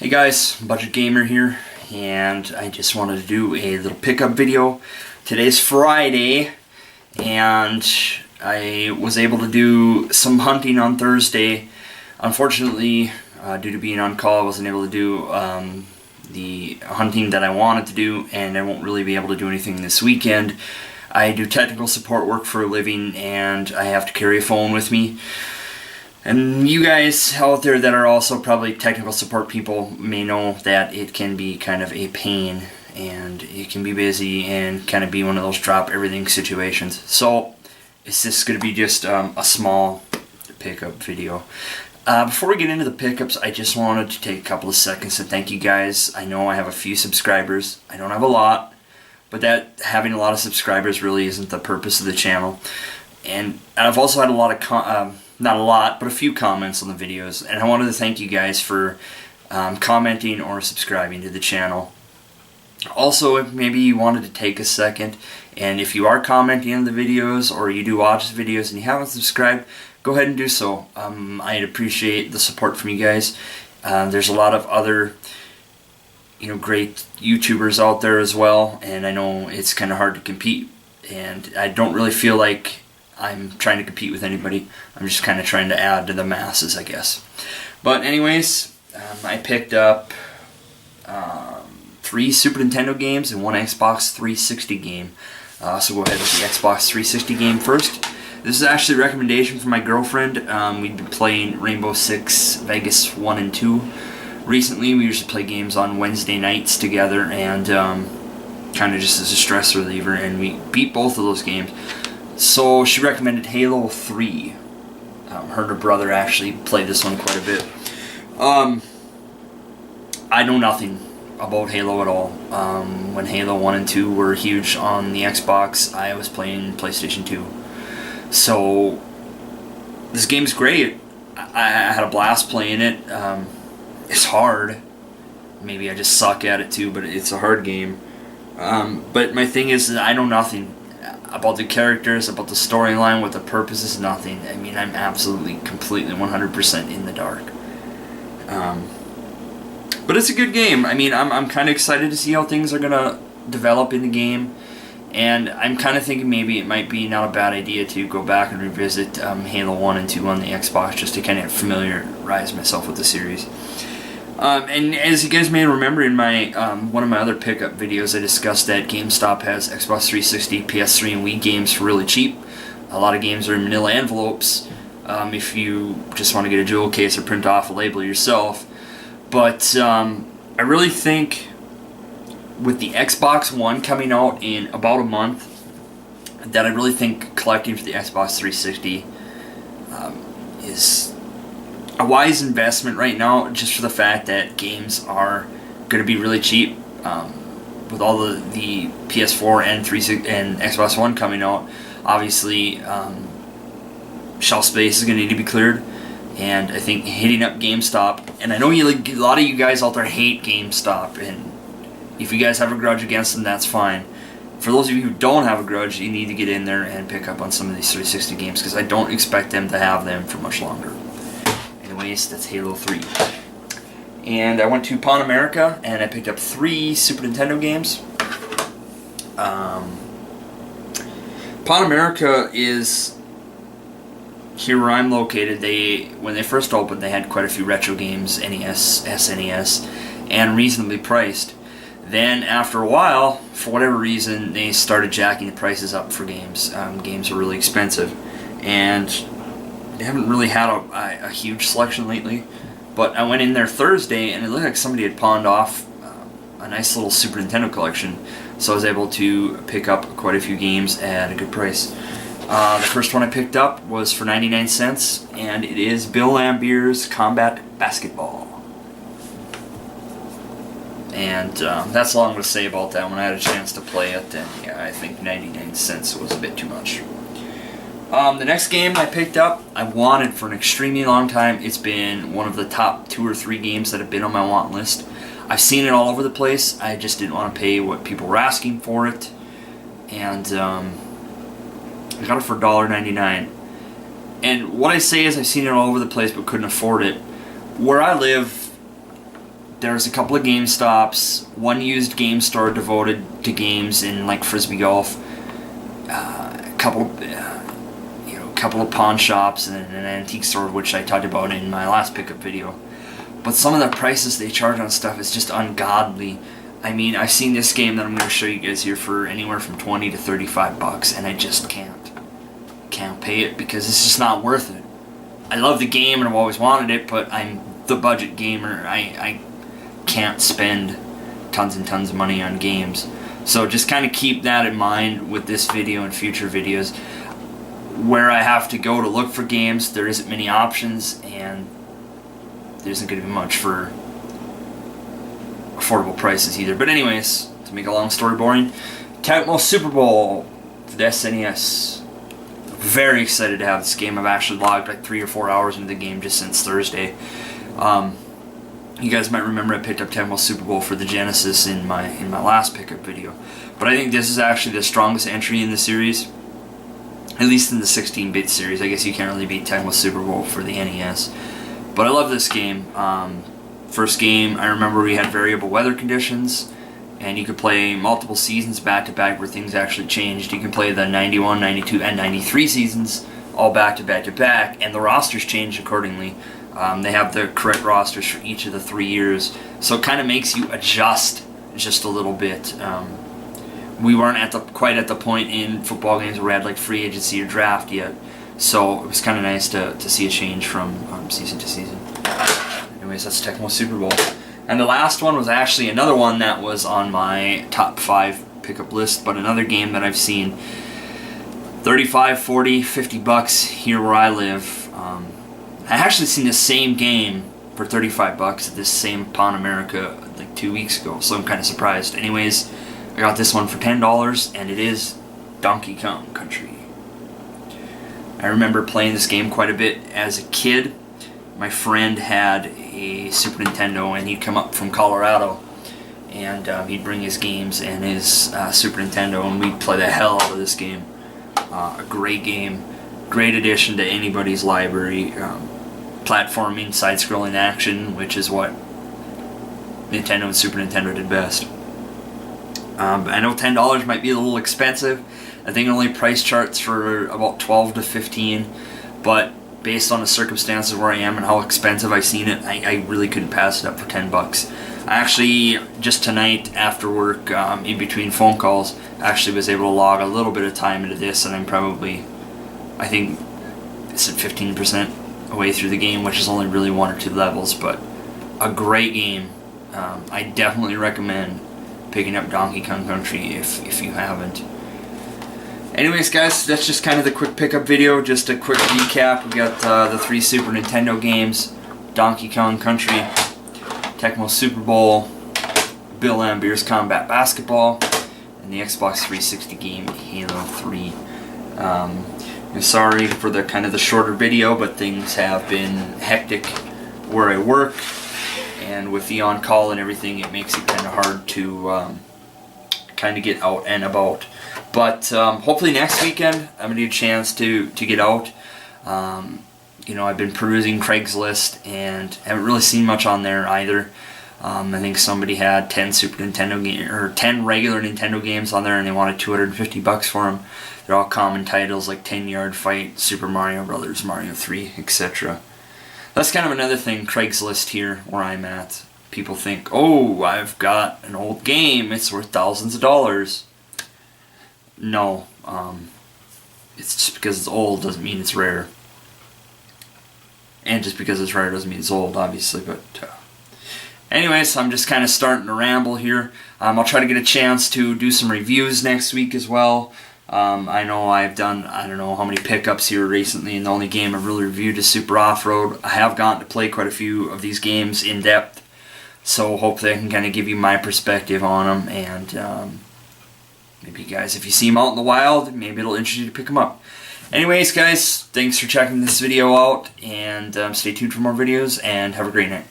Hey guys, Budget Gamer here, and I just wanted to do a little pickup video. Today's Friday, and I was able to do some hunting on Thursday. Unfortunately, due to being on call, I wasn't able to do the hunting that I wanted to do, and I won't really be able to do anything this weekend. I do technical support work for a living, and I have to carry a phone with me. And you guys out there that are also probably technical support people may know that it can be kind of a pain, and it can be busy and kind of be one of those drop everything situations. So it's just going to be just a small pickup video. Before we get into the pickups, I just wanted to take a couple of seconds to thank you guys. I know I have a few subscribers. I don't have a lot, but that having a lot of subscribers really isn't the purpose of the channel. And I've also had a lot of not a lot, but a few comments on the videos, and I wanted to thank you guys for commenting or subscribing to the channel. Also, if maybe you wanted to take a second, and if you are commenting on the videos or you do watch the videos and you haven't subscribed, go ahead and do so. I'd appreciate the support from you guys. There's a lot of other great YouTubers out there as well, and I know it's kind of hard to compete, and I don't really feel like I'm trying to compete with anybody. I'm just kind of trying to add to the masses, I guess. But anyways, I picked up 3 Super Nintendo games and 1 Xbox 360 game. So go ahead with the Xbox 360 game first. This is actually a recommendation from my girlfriend. We've been playing Rainbow Six Vegas 1 and 2 recently. We usually play games on Wednesday nights together, and kind of just as a stress reliever, and we beat both of those games. So she recommended Halo 3. Her and her brother actually played this one quite a bit. I know nothing about Halo at all. When Halo 1 and 2 were huge on the Xbox, I was playing PlayStation 2. So this game's great. I had a blast playing it. It's hard. Maybe I just suck at it too, but it's a hard game. But my thing is that I know nothing about the characters, about the storyline, what the purpose is, nothing. I mean, I'm absolutely, completely, 100% in the dark. But it's a good game. I mean, I'm kind of excited to see how things are going to develop in the game. And I'm kind of thinking maybe it might be not a bad idea to go back and revisit Halo 1 and 2 on the Xbox, just to kind of familiarize myself with the series. And as you guys may remember, in my one of my other pickup videos, I discussed that GameStop has Xbox 360, PS3, and Wii games for really cheap. A lot of games are in manila envelopes if you just want to get a jewel case or print off a label yourself. But I really think with the Xbox One coming out in about a month, that I really think collecting for the Xbox 360 is a wise investment right now, just for the fact that games are going to be really cheap. With all the PS4 and Xbox One coming out, obviously shelf space is going to need to be cleared, and I think hitting up GameStop, and I know a lot of you guys out there hate GameStop, and if you guys have a grudge against them, that's fine. For those of you who don't have a grudge, you need to get in there and pick up on some of these 360 games, because I don't expect them to have them for much longer. Anyways, that's Halo 3. And I went to Pawn America, and I picked up 3 Super Nintendo games. Pawn America is here where I'm located. When they first opened, they had quite a few retro games, NES, SNES, and reasonably priced. Then, after a while, for whatever reason, they started jacking the prices up for games. Games are really expensive, and they haven't really had a huge selection lately. But I went in there Thursday, and it looked like somebody had pawned off a nice little Super Nintendo collection, so I was able to pick up quite a few games at a good price. The first one I picked up was for 99 cents, and it is Bill Laimbeer's Combat Basketball. And that's all I'm going to say about that. When I had a chance to play it, and yeah, I think 99 cents was a bit too much. The next game I picked up, I wanted for an extremely long time. It's been one of the top 2 or 3 games that have been on my want list. I've seen it all over the place. I just didn't want to pay what people were asking for it. And I got it for $1.99. And what I say is I've seen it all over the place but couldn't afford it. Where I live, there's a couple of Game Stops, one used game store devoted to games in like Frisbee Golf, a couple of pawn shops, and an antique store, which I talked about in my last pickup video. But some of the prices they charge on stuff is just ungodly. I mean, I've seen this game that I'm going to show you guys here for anywhere from 20 to 35 bucks, and I just can't pay it because it's just not worth it. I love the game and I've always wanted it, but I'm the budget gamer. I can't spend tons and tons of money on games. So just kind of keep that in mind with this video and future videos. Where I have to go to look for games, there isn't many options, and there isn't going to be much for affordable prices either. But anyways, to make a long story boring, Tecmo Super Bowl for the SNES. Very excited to have this game. I've actually logged like 3 or 4 hours into the game just since Thursday. You guys might remember I picked up Tecmo Super Bowl for the Genesis in my last pickup video. But I think this is actually the strongest entry in the series. At least in the 16-bit series. I guess you can't really beat Tecmo Super Bowl for the NES. But I love this game. First game, I remember we had variable weather conditions, and you could play multiple seasons back-to-back where things actually changed. You can play the 91, 92, and 93 seasons all back-to-back-to-back, and the rosters changed accordingly. They have the correct rosters for each of the 3 years, so it kind of makes you adjust just a little bit. We weren't quite at the point in football games where we had like free agency or draft yet, so it was kind of nice to see a change from season to season. Anyways, that's Tecmo Super Bowl. And the last one was actually another one that was on my top 5 pickup list, but another game that I've seen 35, 40, 50 bucks here where I live. I actually seen the same game for 35 bucks at this same Pawn America like 2 weeks ago, so I'm kind of surprised. Anyways, I got this one for $10, and it is Donkey Kong Country. I remember playing this game quite a bit as a kid. My friend had a Super Nintendo, and he'd come up from Colorado, and he'd bring his games and his Super Nintendo, and we'd play the hell out of this game. A great game, great addition to anybody's library. Platforming, side-scrolling action, which is what Nintendo and Super Nintendo did best. I know $10 might be a little expensive. I think it only price charts for about 12 to 15, but based on the circumstances where I am and how expensive I've seen it, I really couldn't pass it up for 10 bucks. I actually, just tonight after work, in between phone calls, actually was able to log a little bit of time into this, and I'm probably, I think it's at 15% away through the game, which is only really 1 or 2 levels, but a great game. I definitely recommend picking up Donkey Kong Country if you haven't. Anyways, guys, that's just kind of the quick pickup video. Just a quick recap. We got the 3 Super Nintendo games: Donkey Kong Country, Tecmo Super Bowl, Bill Lambier's Combat Basketball, and the Xbox 360 game Halo 3. I'm sorry for the kind of the shorter video, but things have been hectic where I work, and with the on-call and everything, it makes it kind of hard to kind of get out and about. But hopefully next weekend I'm going to get a chance to get out. You know, I've been perusing Craigslist and haven't really seen much on there either. I think somebody had 10 Super Nintendo games or 10 regular Nintendo games on there, and they wanted 250 bucks for them. They're all common titles like 10-Yard Fight, Super Mario Brothers, Mario 3, etc. That's kind of another thing, Craigslist here where I'm at. People think, oh, I've got an old game, it's worth thousands of dollars. No, it's just because it's old doesn't mean it's rare. And just because it's rare doesn't mean it's old, obviously, but anyways, I'm just kind of starting to ramble here. I'll try to get a chance to do some reviews next week as well. I know I've done, I don't know how many pickups here recently, and the only game I've really reviewed is Super Off-Road. I have gotten to play quite a few of these games in depth, so hopefully I can kind of give you my perspective on them, and maybe guys, if you see them out in the wild, maybe it'll interest you to pick them up. Anyways, guys, thanks for checking this video out, and stay tuned for more videos, and have a great night.